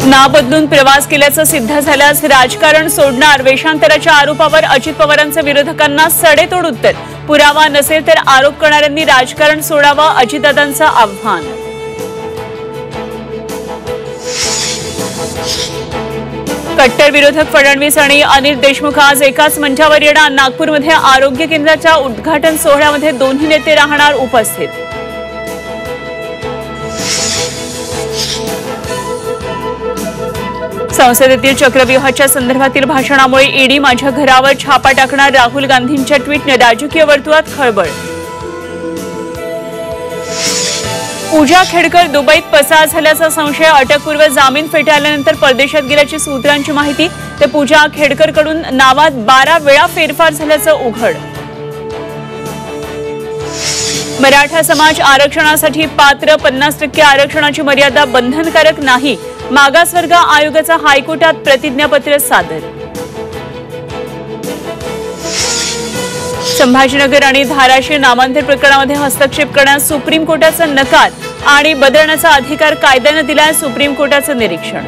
नाव बदलून प्रवास केल्याचं सिद्ध झाल्यास राजकारण सोडणार, वेषांतराच्या आरोपावर अजित पवारांचे विरोधकांना सडेतोड उत्तर। पुरावा नसेल तर आरोप करणाऱ्यांनी राजकारण सोडावं, अजितदादांचं आव्हान। कट्टर विरोधक फडणवीस आणि अनिल देशमुख आज एकाच मंचावर येणार। नागपूरमध्ये आरोग्य केंद्राच्या उद्घाटन सोहळ्यामध्ये दोन्ही नेते राहणार उपस्थित। संसदेतील चक्रव्यूहाच्या संदर्भातील भाषणामुळे ईडी माझ्या घरावर छापा टाकणार, राहुल गांधींच्या ट्विटने राजकीय वर्तुळात खळबळ। पूजा खेडकर दुबईत पसार झाल्याचा संशय, अटकपूर्व जामीन फेटाळल्यानंतर परदेशात गेल्याची सूत्रांची माहिती। ते पूजा खेडकरकडून नावात 12 वेळा फेरफार झाल्याचं उघड। मराठा समाज आरक्षणासाठी पात्र, 50% आरक्षणाची मर्यादा बंधनकारक नाही, मागासवर्ग आयोगाचा हायकोर्टात प्रतिज्ञापत्र सादर। संभाजीनगर आणि धाराशिव नामांतर प्रकरणामध्ये हस्तक्षेप करण्यास सुप्रीम कोर्टाचा नकार आणि बदलण्याचा अधिकार कायद्याने दिलाय, सुप्रीम कोर्टाचं निरीक्षण।